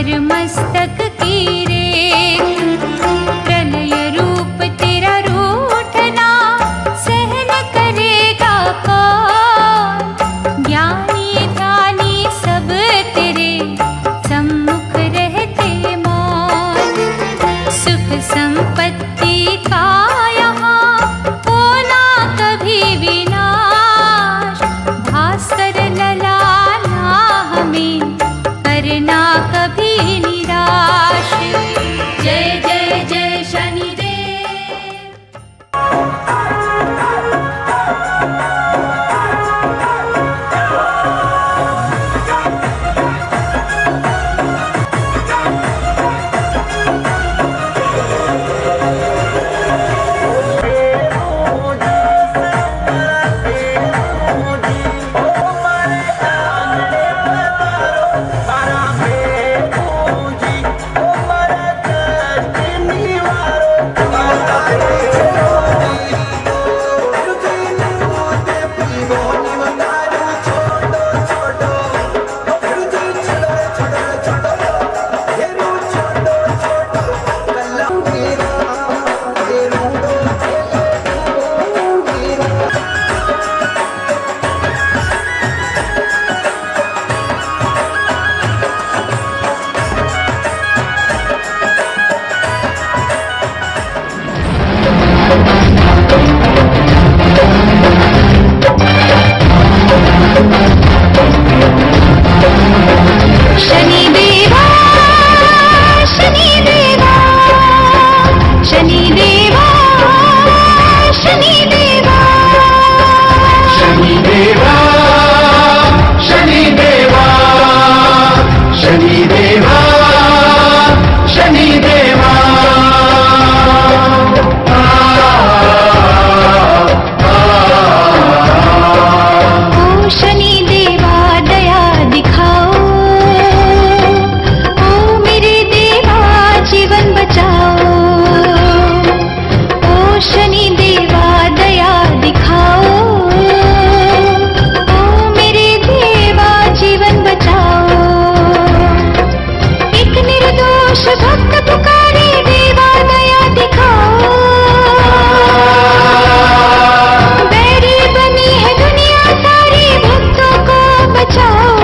पर मस्तक की रेख, प्रलय रूप तेरा रूठना सहन करेगा कौन। ज्ञानी ध्यानी सब तेरे सम्मुख रहते मौन। सुख संपत्ति का यहाँ होना कभी विनाश, भास्कर ललाना हमें करना कभी निराश। जय जय जय शनिदेव। शनिदेवा शनिदेवा शनिदेवा शनिदेवा शनिदेवा शनिदेवा शनिदेवा शनिदेवा। ओ शनिदेवा दया दिखाओ, ओ मेरे देवा जीवन बचाओ। ओ शनिदेवा दया दिखाओ, ओ मेरे देवा जीवन बचाओ। एक निर्दोष भक्त पुकारे देवा दया दिखाओ। बैरी बनी है दुनिया सारी भक्तों को बचाओ।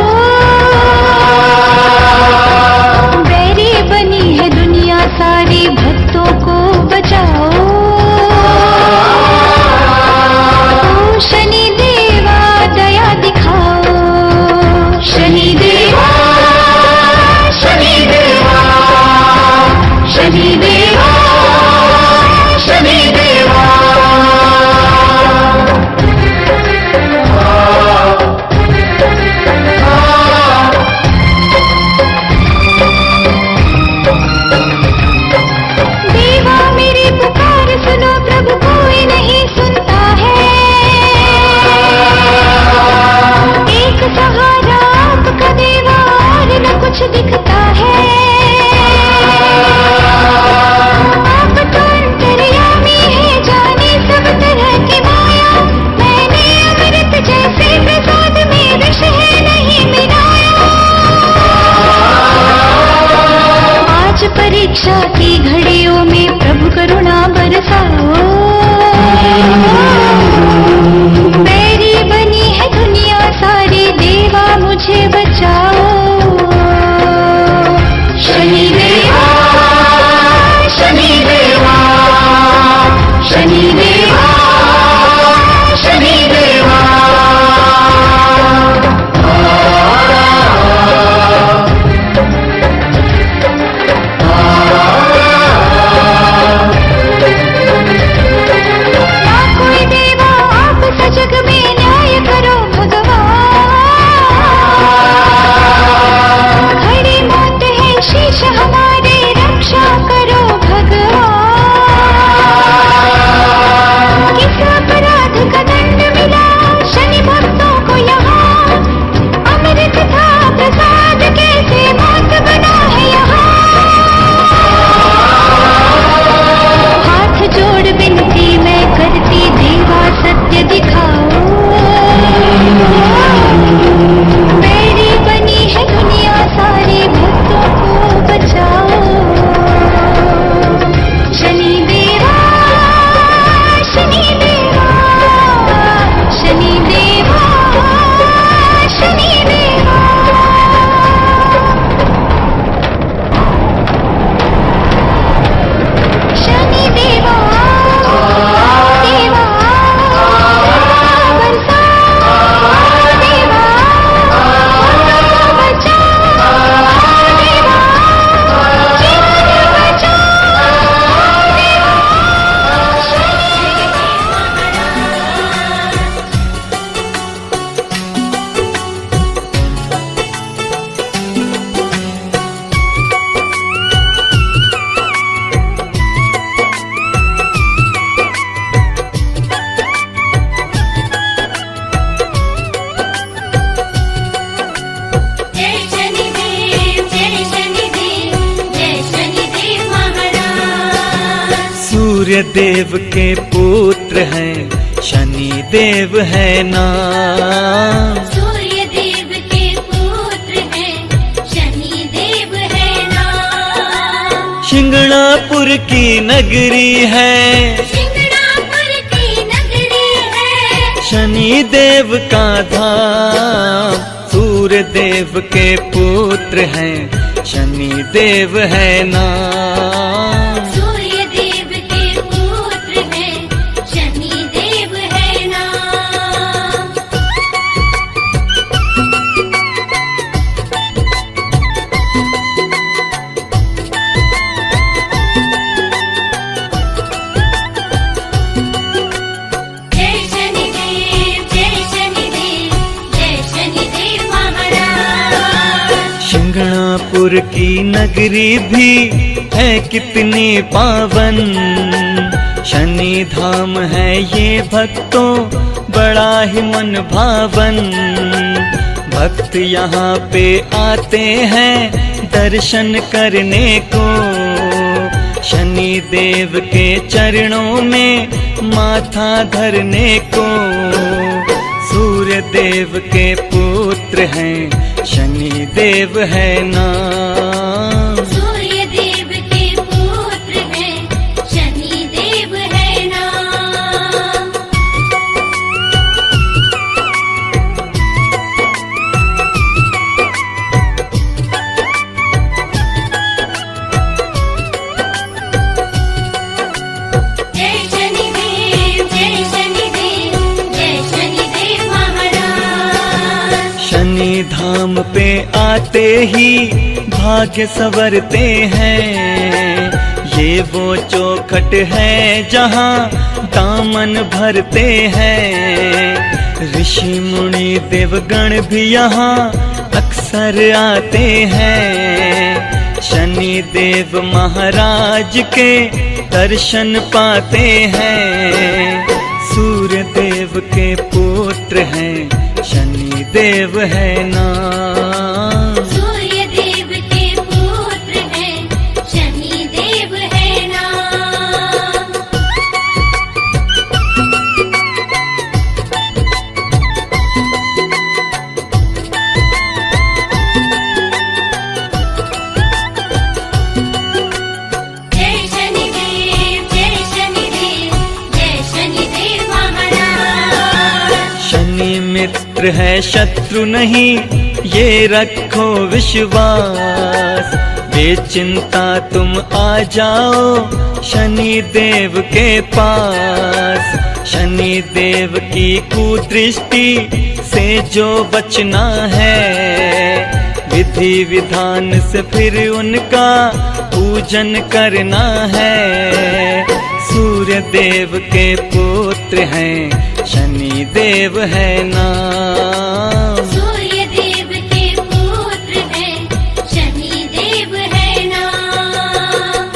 बैरी बनी है दुनिया सारी भक्तों को बचाओ। ओ शनिदेवा दया दिखाओ। शनिदेवा शनिदेवा शनिदेवा शनिदेवा। देवा मेरी पुकार सुनो, प्रभु कोई नहीं सुनता है। एक सहारा आपका देवा और न कुछ दिखता है। आप तो अंतर्यामी है, जाने सब तरह की माया। मैंने अमृत जैसे प्रसाद में विष है नहीं मिलाया। आज परीक्षा की घड़ियों में प्रभु करुणा बरसाओ। बैरी बनी है दुनिया सारी देवा मुझे बचाओ। शनिदेवा शनिदेवा शनिदेवा शनिदेवा। सूर्य देव के पुत्र हैं, शनि देव है नाम। सूर्य देव के पुत्र हैं, शनि देव है नाम। शिंगणापुर की नगरी है, शिंगणापुर की नगरी है, शनि देव का धाम। सूर्य देव के पुत्र हैं, शनि देव है नाम। सूर्य देव के पुत्र हैं, शनि देव है नाम। जय शनिदेव, जय शनिदेव, जय शनिदेव महाराज। शिंगणापुर की नगरी भी है कितनी पावन, शनि धाम है ये भक्तों बड़ा ही मन भावन। भक्त यहाँ पे आते हैं दर्शन करने को, शनि देव के चरणों में माथा धरने को। सूर्य देव के पुत्र हैं, शनि देव है नाम। सूर्य देव के पुत्र हैं, शनि देव है नाम। जय शनिदेव, जय शनिदेव, जय शनिदेव महाराज। शनि धाम पे आते ही भाग्य संवरते हैं, ये वो चौखट है जहाँ दामन भरते हैं। ऋषि मुनि देवगण भी यहाँ अक्सर आते हैं, शनि देव महाराज के दर्शन पाते हैं। सूर्य देव के पुत्र हैं, शनि देव है नाम। सूर्य देव के पुत्र हैं, शनि देव है नाम। जय शनिदेव, जय शनिदेव, जय शनिदेव महाराज। शनि मित्र है शत्रु नहीं, ये रखो विश्वास। बेचिंता तुम आ जाओ शनि देव के पास। शनि देव की कुदृष्टि से जो बचना है, विधि विधान से फिर उनका पूजन करना है। सूर्य देव के पुत्र हैं, शनि देव है नाम। सूर्य देव के पुत्र हैं, शनि देव है नाम।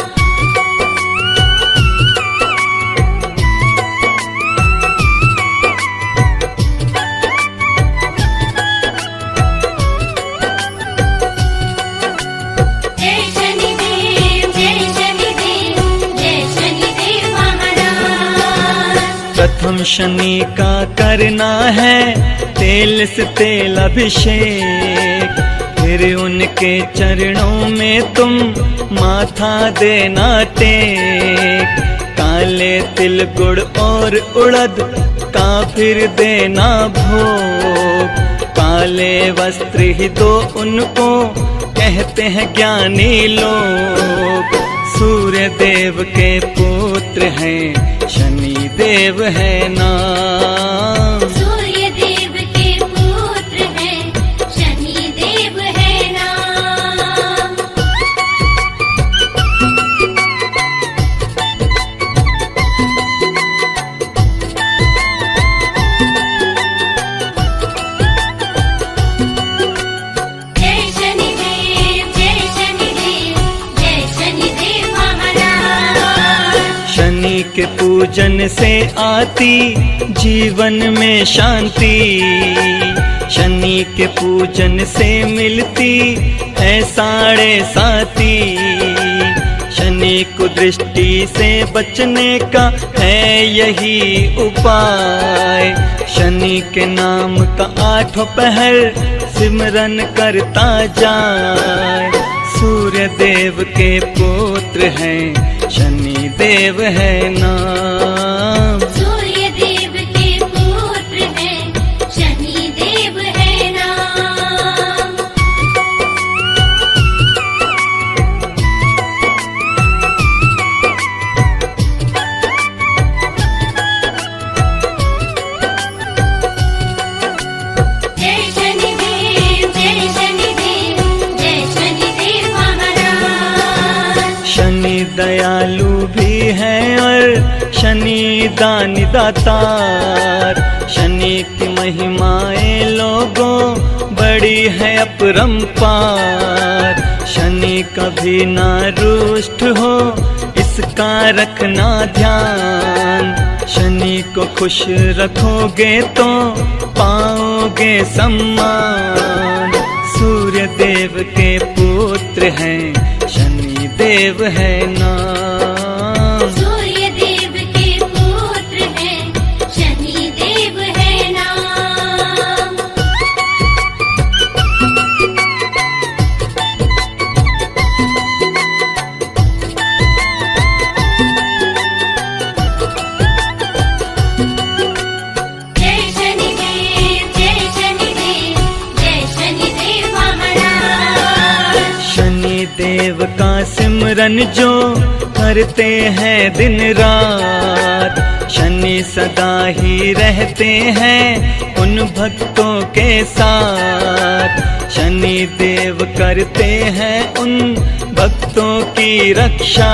जय शनिदेव, जय शनिदेव, जय शनिदेव महाराज। प्रथम शनि का करना है तेल से तेल अभिषेक, फिर उनके चरणों में तुम माथा देना टेक। काले तिल गुड़ और उड़द का फिर देना भोग, काले वस्त्र ही दो उनको कहते हैं ज्ञानी लोग। सूर्य देव के पुत्र हैं, शनि देव है नाम। सूर्य देव के पुत्र हैं, शनि देव है नाम। जय शनिदेव, जय शनिदेव, जय शनिदेव महाराज। शनि के पूजन से आती जीवन में शांति, शनि के पूजन से मिलती है साढ़े साती। शनि शनि कुदृष्टि से बचने का है यही उपाय। शनि के नाम का 8 पहर सिमरन करता जाए। सूर्य देव के पुत्र हैं, शनि देव है नाम। सूर्य देव के पुत्र हैं, शनि देव है नाम। जय शनिदेव, जय शनिदेव, जय शनिदेव महाराज। शनि दयालु भी है और शनि दानी दातार। शनि की महिमाएं लोगों बड़ी है अपरंपार। शनि कभी ना रुष्ट हो, इसका रखना ध्यान। शनि को खुश रखोगे तो पाओगे सम्मान। सूर्य देव के पुत्र हैं, शनि देव है नाम। सूर्य देव के पुत्र हैं, शनि देव है नाम। जय शनिदेव, जय शनिदेव, जय शनिदेव महाराज। शनि देव का सिमरन जो करते हैं दिन रात। शनि सदा ही रहते हैं उन भक्तों के साथ। शनि देव करते हैं उन भक्तों की रक्षा।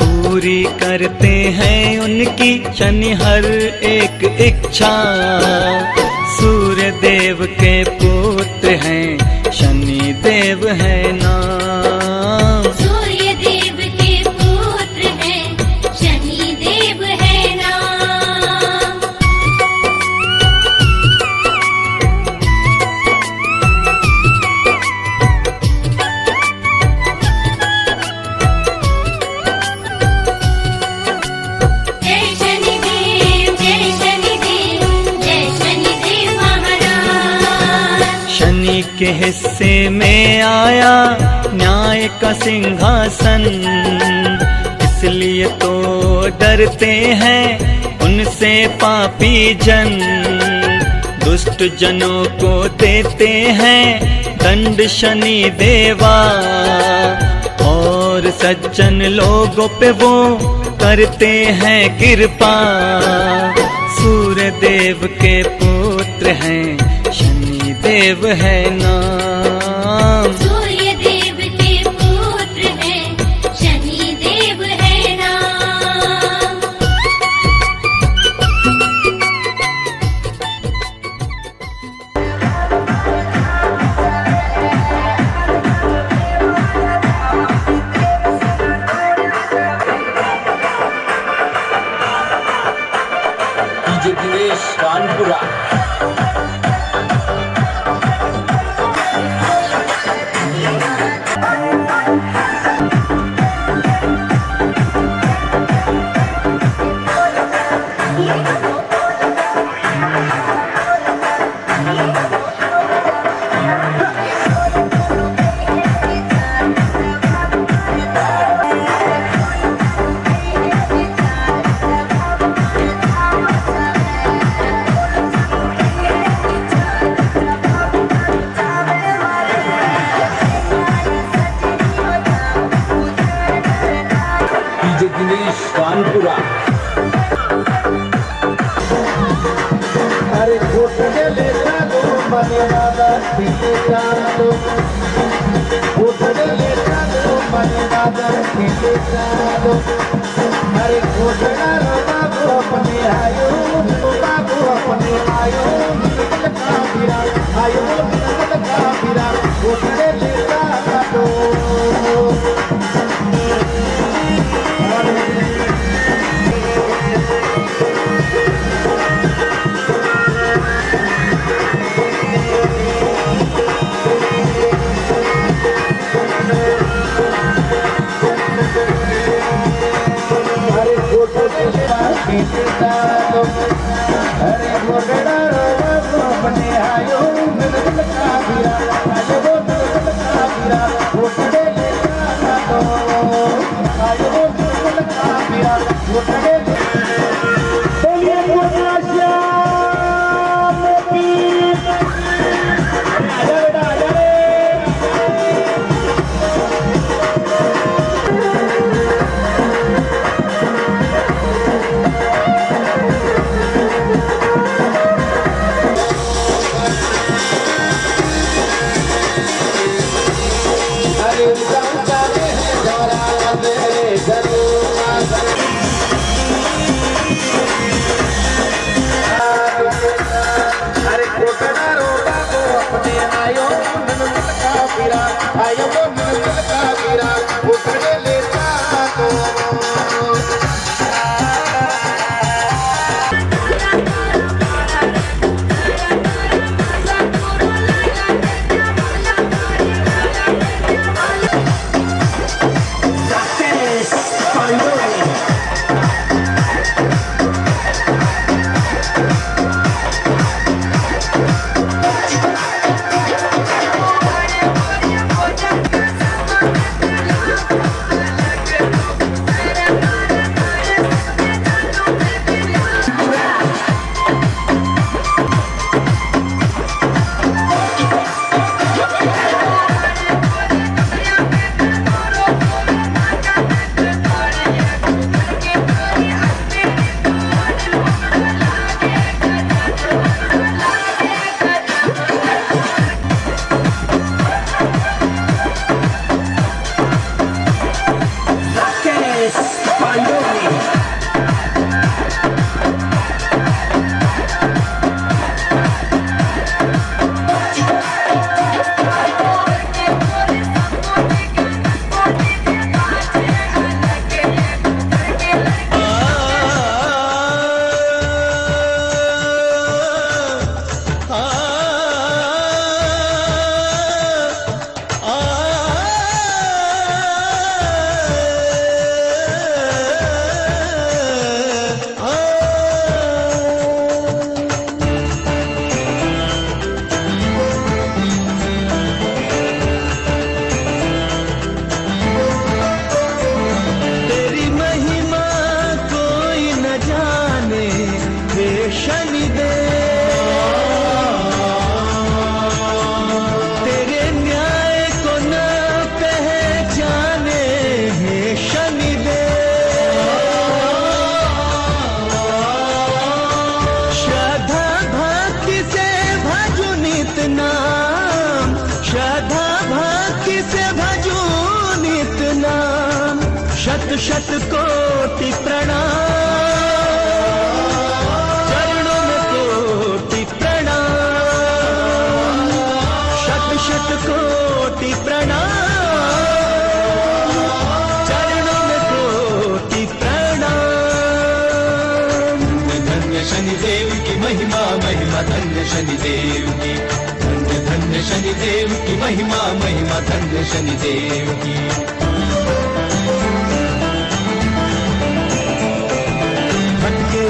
पूरी करते हैं उनकी शनि हर एक इच्छा। सूर्य देव के पुत्र हैं, शनि देव है नाम। सूर्य देव के पुत्र हैं, शनि देव है नाम। जय शनिदेव, जय शनिदेव, जय शनिदेव महाराज। शनि के हिस्से में आया न्याय का सिंहासन। इसलिए तो डरते हैं उनसे पापी जन। दुष्ट जनों को देते हैं दंड शनि देवा। और सज्जन लोगों पे वो करते हैं कृपा। सूर्य देव के पुत्र हैं, शनि देव है नाम। सूर्य देव के पुत्र हैं, शनि देव है नाम। डीजे दिनेश कानपुरा। डीजे दिनेश कानपुरा। अरे घोटने लेता दो मनीवादा पीते जान दो। घोटने लेता दो मनीवादा पीते जान दो। अरे घोटना रो बाबू अपने आयो, बाबू अपने आयो। निकल का बिरा आयो, निकल का बिरा। घोटने लेता दो। खींचे डालो अरे घोटड़ा रोवा को अपने आयो दिल का गिरा आयो दिल का गिरा घोटड़े ले डालो आयो दिल का गिरा घोटड़े बोलिए बोलिए शत कोटि प्रणाम चरणों में कोटि प्रणाम शत कोटि प्रणाम चरणों में कोटि प्रणाम। धन्य शनिदेव की महिमा महिमा धन्य शनिदेव की धन्य धन्य शनिदेव की महिमा महिमा धन्य शनिदेव की।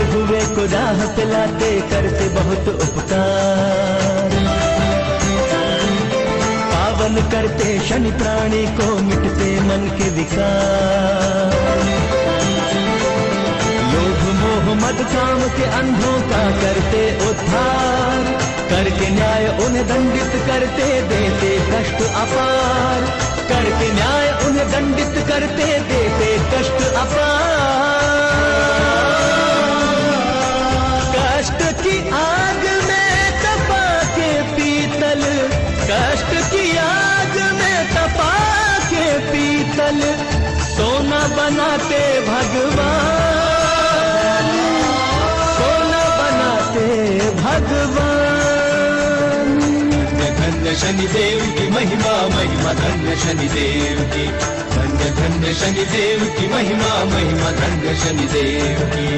हुए को राह पिलाते करते बहुत उपकार पावन करते शनि प्राणी को मिटते मन के विकार लोभ मोह मद काम के अंधों का करते उद्धार करके न्याय उन्हें दंडित करते देते कष्ट अपार करके न्याय उन्हें दंडित करते देते कष्ट अपार। कष्ट की आग में तपा के पीतल कष्ट की आग में तपा के पीतल सोना बनाते भगवान सोना बनाते भगवान। धन्य शनिदेव की महिमा महिमा धन्य शनिदेव की धन्य धन्य शनिदेव की महिमा महिमा धन्य शनिदेव की।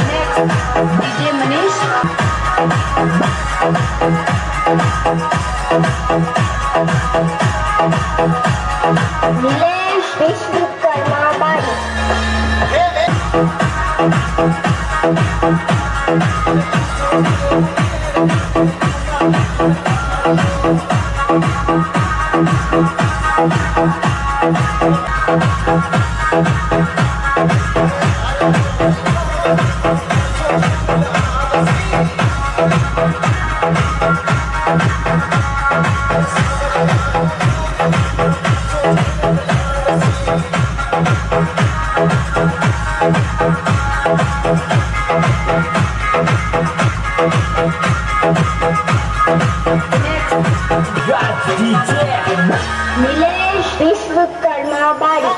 डीजे मनीष नीलेश विश्वकर्मा बाड़ी नीलेश विश्वकर्मा बाड़ी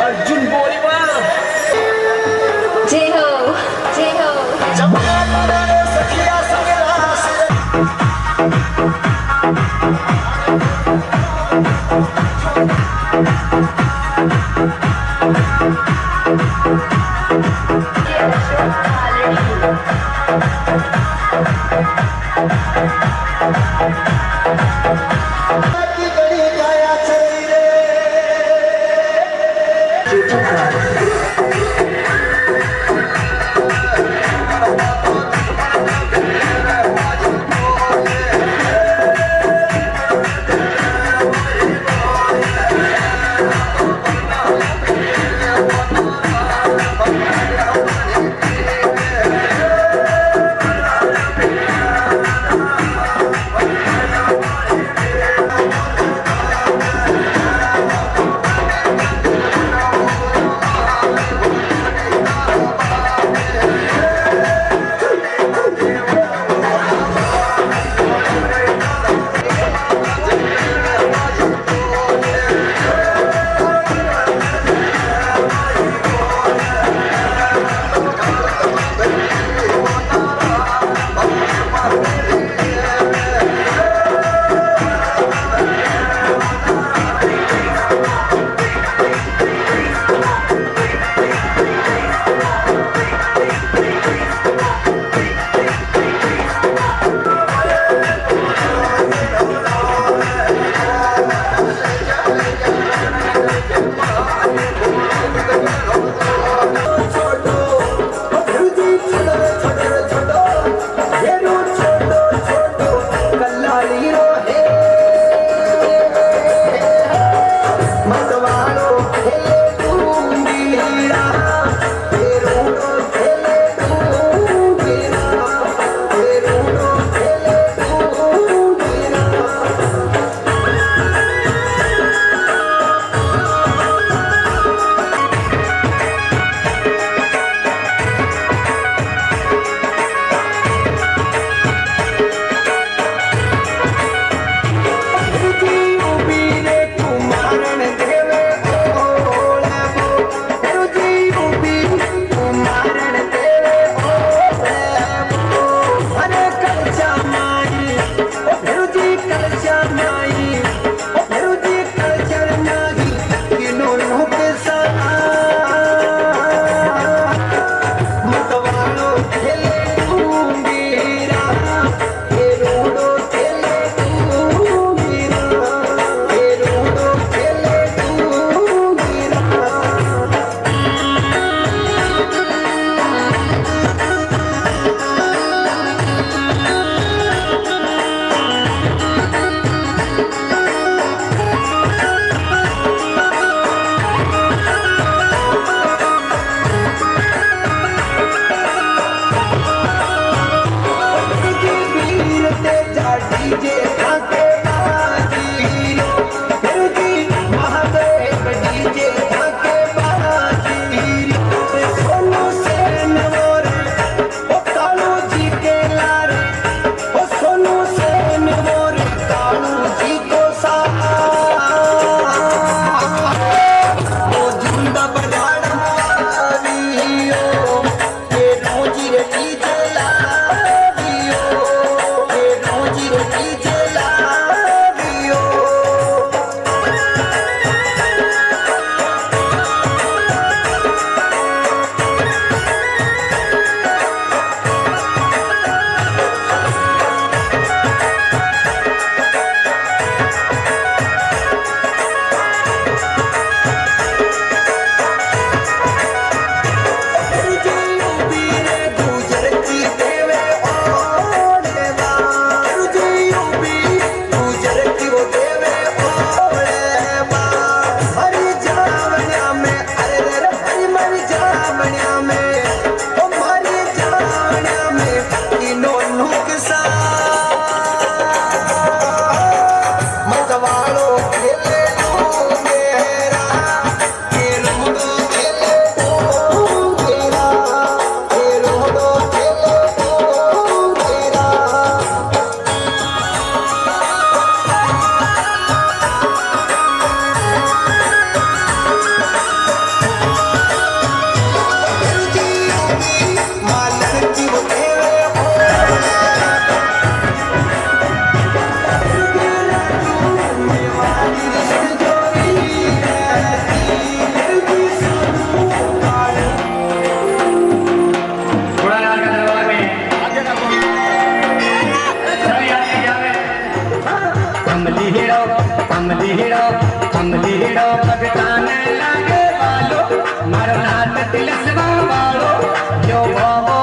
अर्जुन बोलवा जय हो जय हो अमलीड़ो अमलीड़ो भगताने लागे वालो मारो नाथ तिलस्मा वालो जो बाबो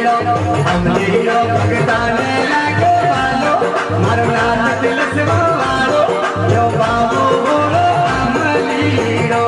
भोलो अमलीड़ो भगताने लागे वालो मारो नाथ तिलस्मा वालो जो बाबो बोलो अमलीड़ो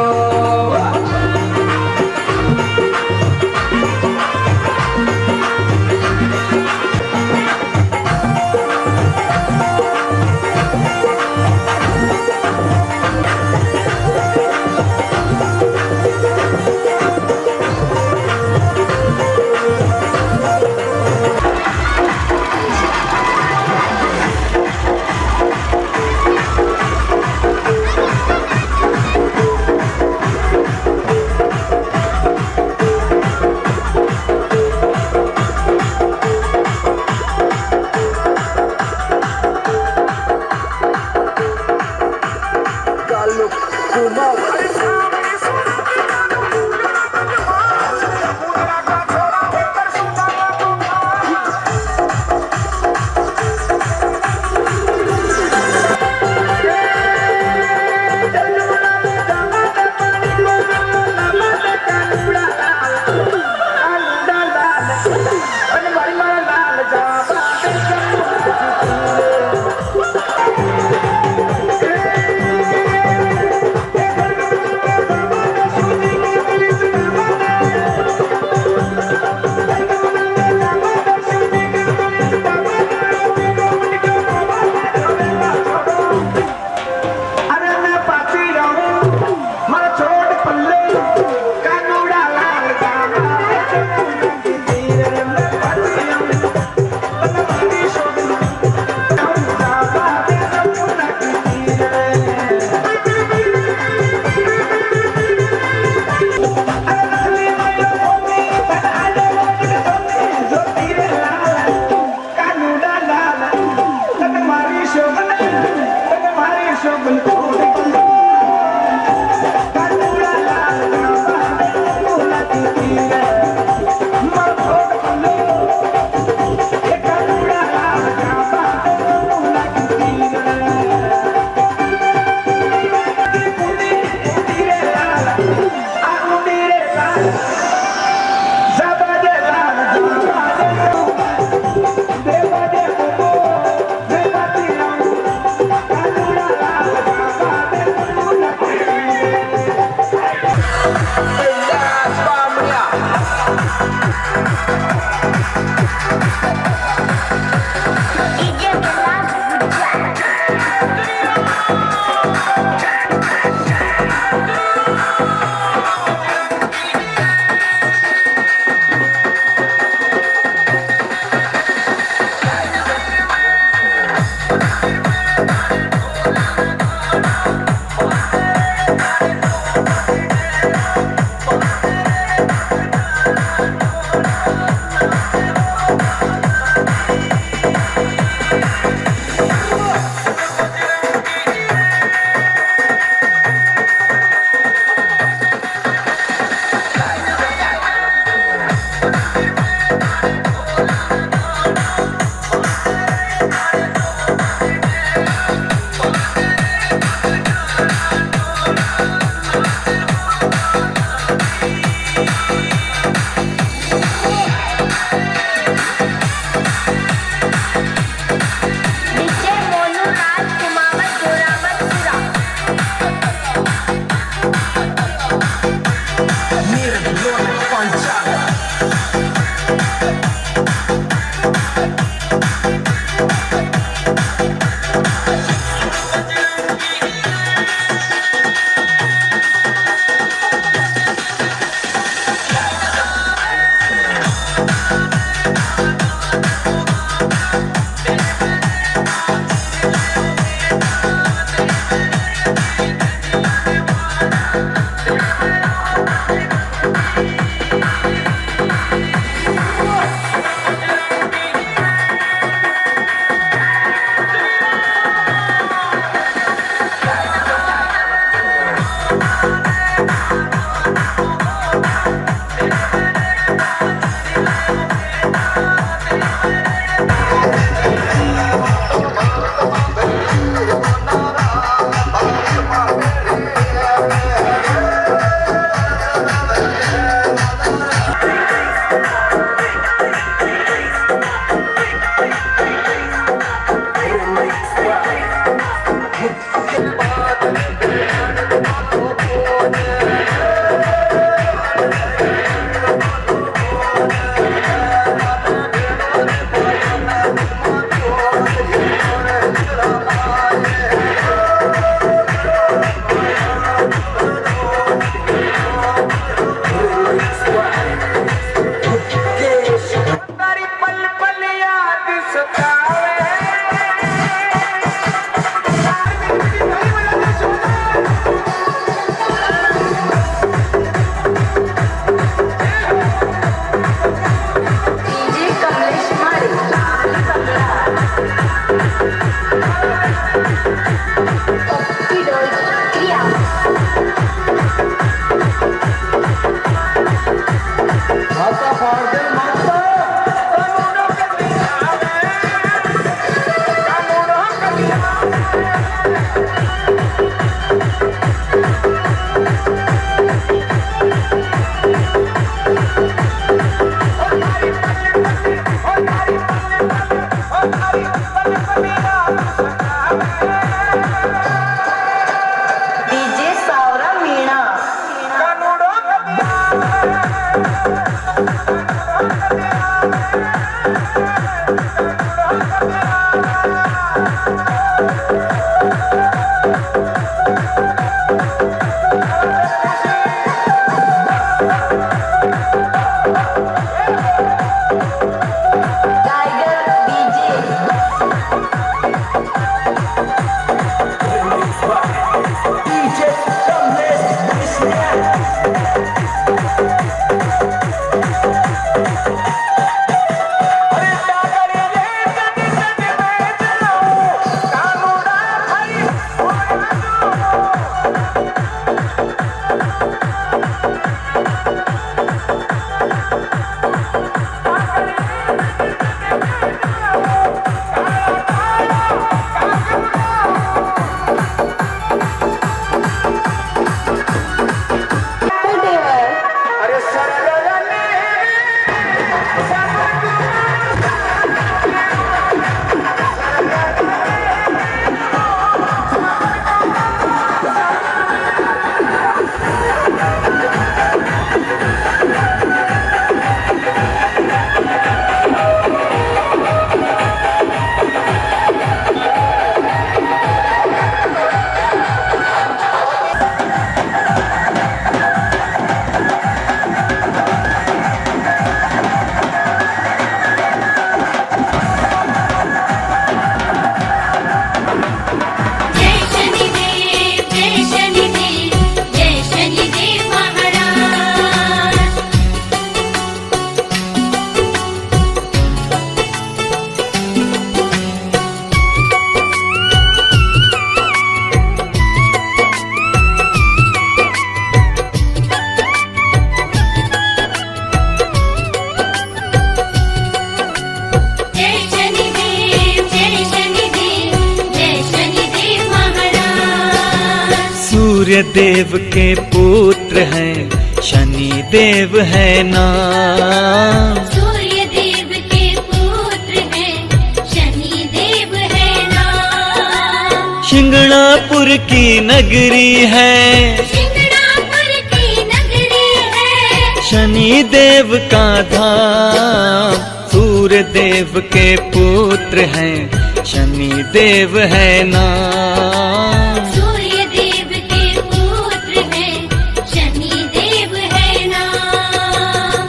माता फाड़ दे माता DJ Savara Meena tiger DJ अरे सरगरने जय शनिदेव जय शनिदेव जय शनिदेव महाराज जय शनिदेव जय शनिदेव जय शनिदेव महाराज सूर्य देव के पुत्र हैं शनि देव है नाम। सूर्य देव के पुत्र हैं शनि देव है नाम शिंगणापुर की नगरी है शिंगणापुर की नगरी है शनि देव का धाम। सूर्य देव के पुत्र हैं शनि देव है नाम। सूर्य देव के पुत्र हैं शनि देव है नाम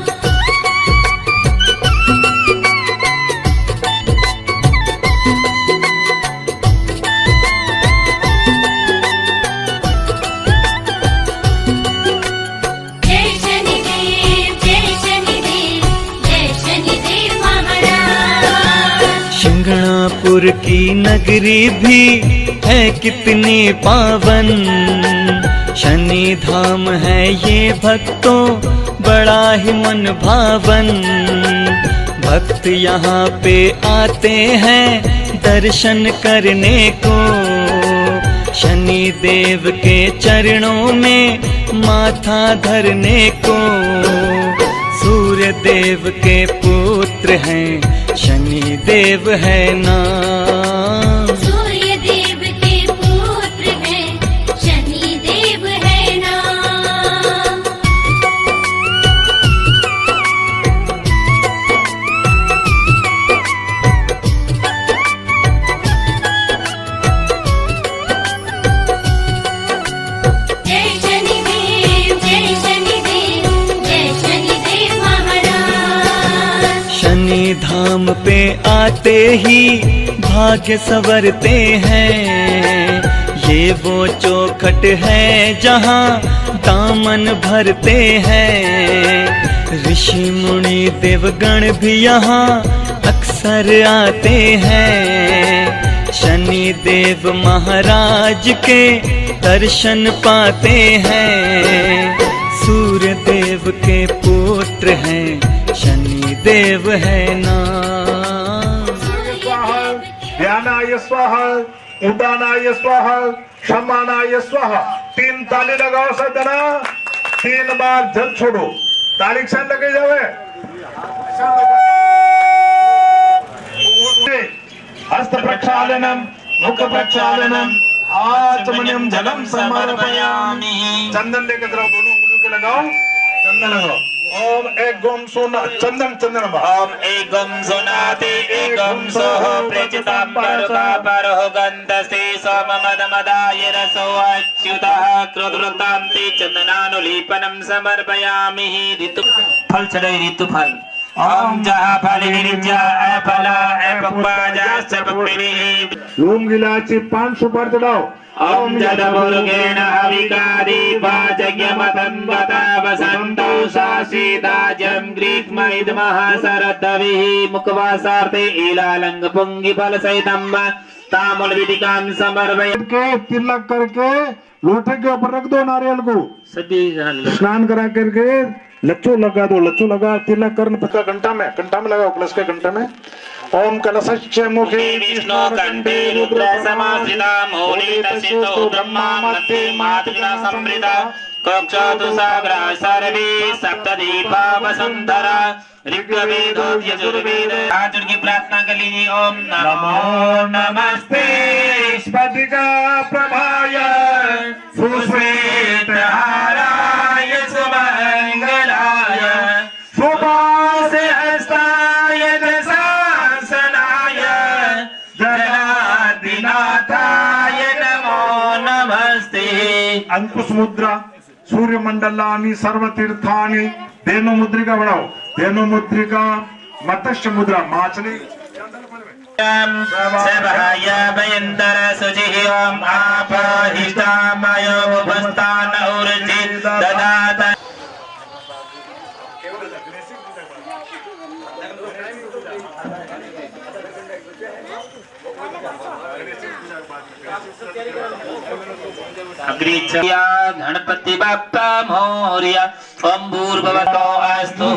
जय शनिदेव जय शनिदेव जय शनिदेव महाराज शिंगणापुर की नगरी भी है कितनी पावन। शनि धाम है ये भक्तों बड़ा ही मन भावन। भक्त यहाँ पे आते हैं दर्शन करने को। शनि देव के चरणों में माथा धरने को। सूर्य देव के पुत्र हैं शनि देव है नाम। सूर्य देव के पुत्र हैं शनि देव है नाम जय शनिदेव जय शनिदेव जय शनिदेव महाराज शनि धाम पे आते ही भाग्य संवरते हैं। ये वो चौखट है जहाँ दामन भरते हैं। ऋषि मुनि देवगण भी यहाँ अक्सर आते हैं। शनि देव महाराज के दर्शन पाते हैं। सूर्य देव के पुत्र हैं, शनि देव है नाम। ध्यानाय स्वाहा, उदानाय स्वाहा, क्षमानाय स्वाहा। 3 ताली लगाओ सदना, 3 बार जल छोड़ो। ताली के साथ लगे जावे। हस्त प्रक्षालनम, मुख प्रक्षालनम, आचमनीयम जलम समर्पयामि। चंदन लेकर जरा दोनों उंगलियों के लगाओ, चंदन लगाओ। ओम एक गम सोना चंदन चंदन ओम एकम सोनाति एकम सोह प्रचितांबरका परहो गंधस्ते सोममदमदाय रसो अच्युतः क्रोधवृत्तान्ते चंदनानुलेपनं समर्पयामि। ऋतु फल चढ़े ऋतु फल। ओम जहाँ फल गिरिजा अफला अपक्वाजा सर्वपिणी। लूंग इलायची 5 सुपारी चढ़ाओ। ओम जदमुर्गेण हविकारि वाजज्ञमतं गता वसन्तौ शासीदाजं ग्रीष्मैदमः शरदविः मुखवासार्थे ईलालंग पुंगी फल सहितं ताम्बूल विधिकां समर्पय। के तिलक करके लोटे के ऊपर रख दो नारियल को। स्नान करा करके लच्चू लगा दो, लच्चू लगा तिलक करने पता घंटा में लगाओ, प्लस के घंटा में। ओम कलशस्य मुखे विष्णु कंठे रुद्र समाश्रिता मौली तसितो ब्रह्मा मध्ये मातृका संवृता कक्षातु सागरा सर्वे सप्तदीपा वसुंधरा ऋग्वेद यजुर्वेद। अर्जुन की प्रार्थना कर लीजिए। ओम नमो नमस्ते स्फटिका प्रभाय सुश्वेत हाराय सुमंगलाय सुभाष हस्ताय दशासनाय जनादिनाथाय नमो नमस्ते। अंकुश मुद्रा सूर्य मंडलानि सर्व तीर्थानि। धेनु मुद्रिका बढ़ाओ, धेनु मुद्रिका। मत्स्य मुद्रा माछली। सभाय भयंतर सुचिः ओम आपहिष्टामयो उपस्थान ऊर्जि ददात। अग्रिच्या गणपति बाप्पा मोरया। ओम भूर्भुवः अस्तु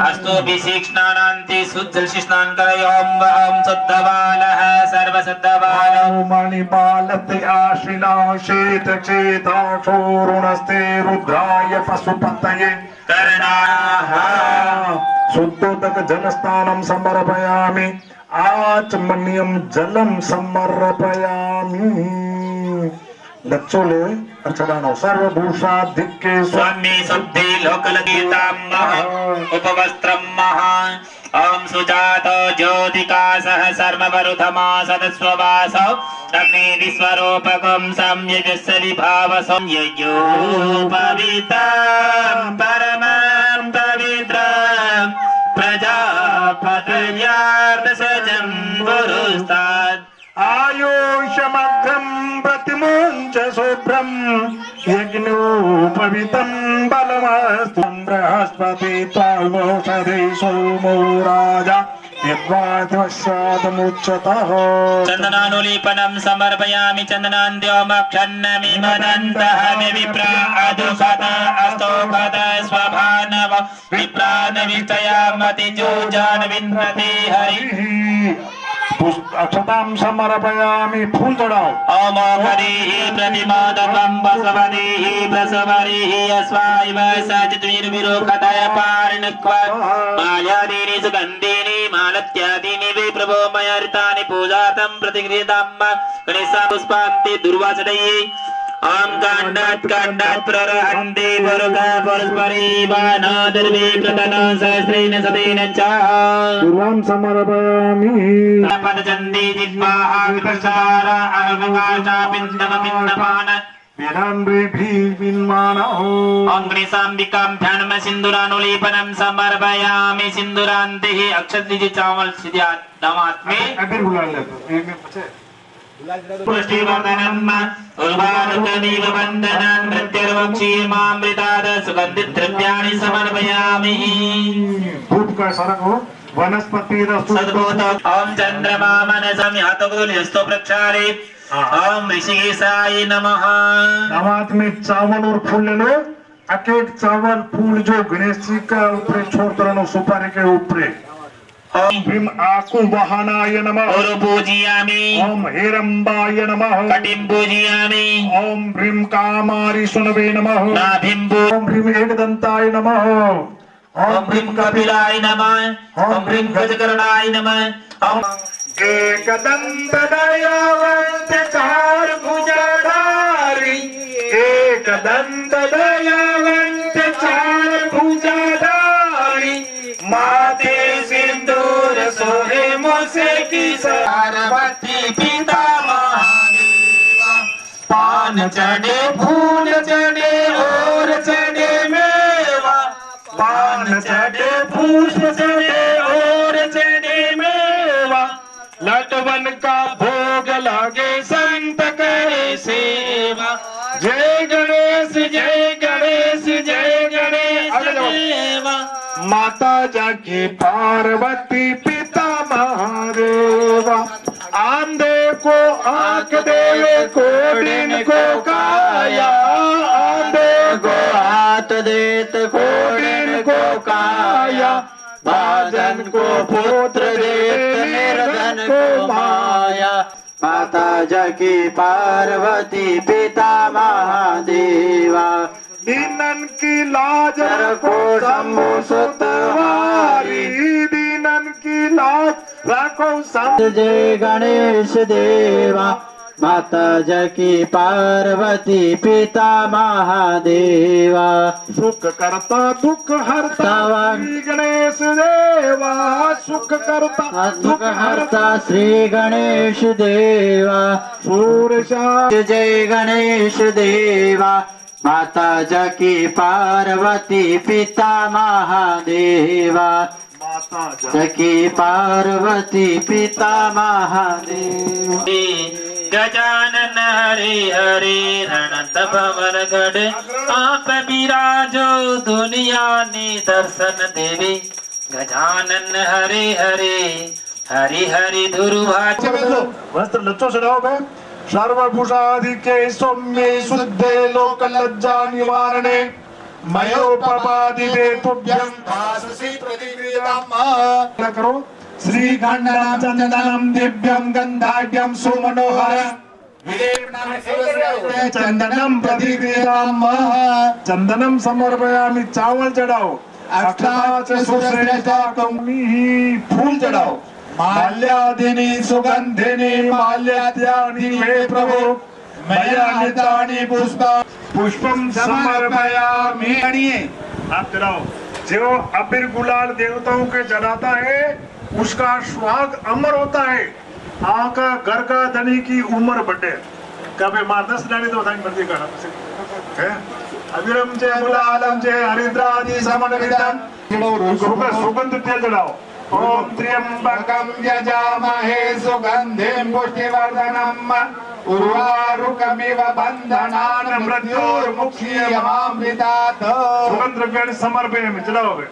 अस्तु विशिष्णानान्ति शुद्धजल से स्नान करे। ओम ओम शुद्धबालः सर्वशुद्धबालः मणिबालते आश्विना शेत चेताक्षोरुणस्ते रुद्राय पशुपतये कर्णाः। शुद्धोदक जलस्नानं समर्पयामि। आचमनीयं जलं समर्पयामि। लच्चो ले अर्चना सर्वभूषाधिक्ये स्वामी शुद्धि लोकलगीतां उपवस्त्रं महा। ओम सुजातो ज्योतिकासः सर्ववरुधमा सदस्ववासौ अग्नि विश्वरूपकं सम्यजस्य विभावसं यज्ञो पवित्रं परमं पवित्रं प्रजापतयार्दशजं पुरुस्तात्। आयुष्यमग्रं प्रतिमुञ्च शुभ्रं यज्ञोपवीतं बलमस्तु। बृहस्पति त्वामोषधे सोमो राजा यद्वाद्वशादमुच्यतः। चन्दनानुलेपनं समर्पयामि। चन्दनान्त्योमक्षन्नमि मदन्तः विप्रा अधुसत अस्तोकत स्वभानव विप्रान विष्टयामति जोजान विन्नते हरिः। अक्षतां समर्पयामि। फूल चढ़ाओ। ओम हरिः प्रतिमादकं बसवरिः प्रसवरिः अस्वाइव सचिद्विर्विरोखतय पारिणक्व माल्यादीनि सुगन्धीनि मालत्यादीनि वै प्रभो मया ऋतानि पूजार्थं प्रतिगृहीतां गणेशा पुष्पान्ते दुर्वाचडये। ओम काण्डात् प्ररहन्ते पुरुषः परस्परीवानादर्वे प्रतन सहस्रेण शतेन च दुर्वां समर्पयामि। पदचन्दी जिह्वाः विप्रसार अनवकाशा पिण्डमपिण्डपान ओम गणेशाम्बिकां ध्यानम सिन्दूरानुलेपनं समर्पयामि। सिन्दूरान्ते अक्षत चावल सिद्ध्यात् दामात्मे पुष्टिवर्धनम् उर्वारुकमिव वन्दनान् प्रत्यर्वक्षीमामृतात् सुगन्धिद्रव्याणि समर्पयामि। धूप का सरक हो वनस्पति सद्भूत ओम चंद्रमा मनसं हतगुलिस्तो प्रक्षाले ओम ऋषिकेशाय नमः। नमाज में चावल और फूल ले लो। एक एक चावल फूल जो गणेश जी का ऊपर छोड़ दो सुपारी के ऊपर। ओम भीम आकु वाहनाय नमः। और पूजयामि ओम हिरंबाय नमः। कटिं पूजयामि ओम भीम कामारी सुनवे नमः। नाभिं ओम भीम एकदंताय नमः। ओम ह्रीं कपिलाय नमः। ओम ह्रीं गजकर्णाय नमः। ओम एकदंत दयावंत चार भुजाधारी। एकदंत दयावंत चार भुजाधारी। माथे सिंदूर सोहे मोसे की पार्वती पिता महादेवा। पान चढ़े फूल चढ़े और चढ़े मेवा। पान चढ़े पुष्प चढ़े और चढ़े मेवा। लटवन का भोग लागे संत करे सेवा। जय गणेश जय गणेश जय गणेश देवा। माता जागी पार्वती पिता महादेवा। आंधे को आंख देवे कोडिन को काया। आंधे को हाथ देत कोडिन को काया। भाजन को पुत्र देत निर्धन को माया। माता जकी पार्वती पिता महादेवा। दीनन की लाज रखो शंभु सुतवारी। दीनन की लाज रखो शंभु। जय गणेश देवा। माता जकी पार्वती पिता महादेवा। सुख करता दुख हरता श्री गणेश देवा। सुख करता दुख हरता श्री गणेश देवा। सूरशा जय गणेश देवा। माता जकी पार्वती पिता महादेवा। माता जकी पार्वती पिता महादेवा। गजानन हरे हरे रणत भवन गढ़। आप विराजो दुनिया ने दर्शन देवे। गजानन हरे हरे हरि हरि धुरुभा। वस्त्र लच्चो चढ़ाओ बे। सर्वभूषादि के सौम्ये शुद्धे लोक लज्जा निवारणे। मयोपपादि तुभ्यं भाससी प्रतिक्रियाम्। करो श्री गंधनम चंदनम दिव्यम गंधाढ्यम सुमनोहर। चंदनम प्रतिक्रियाम्। चंदनम समर्पयामि। चावल चढ़ाओ। अष्टाच सुश्रेष्ठाकं फूल चढ़ाओ। माल्यादिनी सुगंधिनी माल्याद्यानि मे प्रभु। मयानितानि पुष्पम समर्पयामि। आप चढ़ाओ। जो अबीर गुलाल देवताओं के चढ़ाता है उसका सुहाग अमर होता है। आका घर का धनी की उम्र बढ़े। कभी मार 10 डाली तो बताएंगे मर्जी का है। अबीरम जय गुलालम जय हरिद्रादि समन्वितम। सुगंध तेल चढ़ाओ। ओम त्र्यंबकम यजामहे सुगंधिं पुष्टिवर्धनम। उर्वारुकमिव बंधनान् मृत्योर्मुक्षीयमामृतात्। सुगंध द्रव्याणि समर्पयामि। चलाओ बे।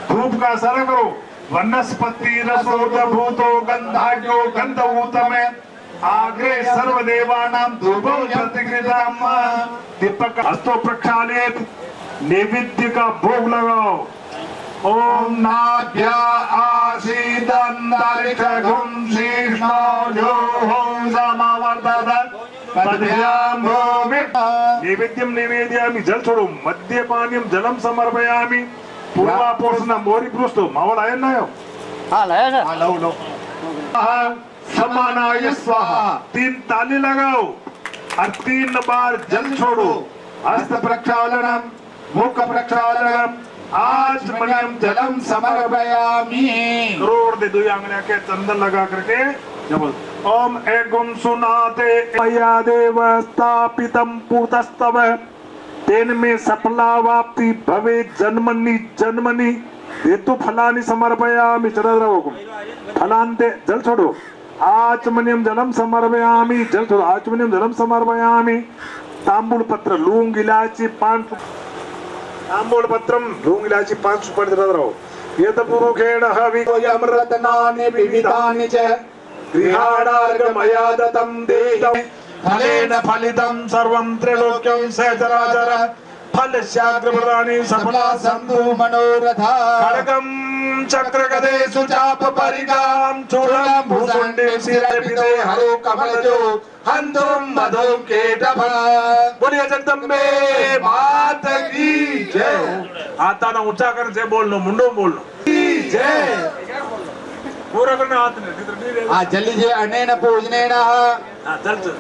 धूप का सारा करो। वनस्पति रसोदभूतो गंधाढ्यो गंधभूतमे। आग्रे सर्वदेवानां धूपं प्रतिगृह्यताम्। दीपक हस्तो प्रक्षालित। नैवेद्य का भोग लगाओ। ओम नाभ्या आसीदन्तारिखगुं शीर्ष्णो जो हों समावर्तत पद्भ्यां भूमि। नैवेद्यं निवेदयामि। जल छोड़ो। मद्यपानीयं जलम समर्पयामि। पूर्वापोषण मोरी पृष्ठ मावल आया ना यो। हाँ लाया सर। लो लो। समानाय स्वाहा। 3 ताली लगाओ और 3 बार जल छोड़ो। हस्त प्रक्षालनम मुख प्रक्षालनम आचमनीयम जलम समर्पयामि। करोड़ दे 2 आंगलियां के चंदन लगा करके जब ओम एगुम सुनाते मया देव स्थापितम पूतस्तव। तेन में सफलावाप्ति भवे जन्मनि जन्मनि। हेतु फलानि समर्पयामि। चढ़ रहो फलांते जल छोड़ो। आचमनीयम जलम समर्पयामि। जल छोड़ो। आचमनीयम जलम समर्पयामि। तांबूल पत्र लौंग इलायची 5 तांबूल पत्रम लौंग इलायची 5 सुपारी चढ़ रहो। यत पुरुषेण हविर्यं रत्नानि विविधानि च गृहाणार्घमया दत्तं देशं फलेन फलितं सर्वं त्रिलोक्यं सचराचर फलस्याग्रप्रदाने सफला सन्तु मनोरथा खड्गं चक्रगदेषु चाप परिगां चूलं भूषुण्डे शिरे पिते हरो कमलजो हन्तुं मधु केटभ बोलिए जगदम्बे मात की जय। आता ना ऊंचा कर से बोलनो मुंडो बोलनो जय पूरा करना हाथ ने जल्दी जे अनेन पूजनेन चल चल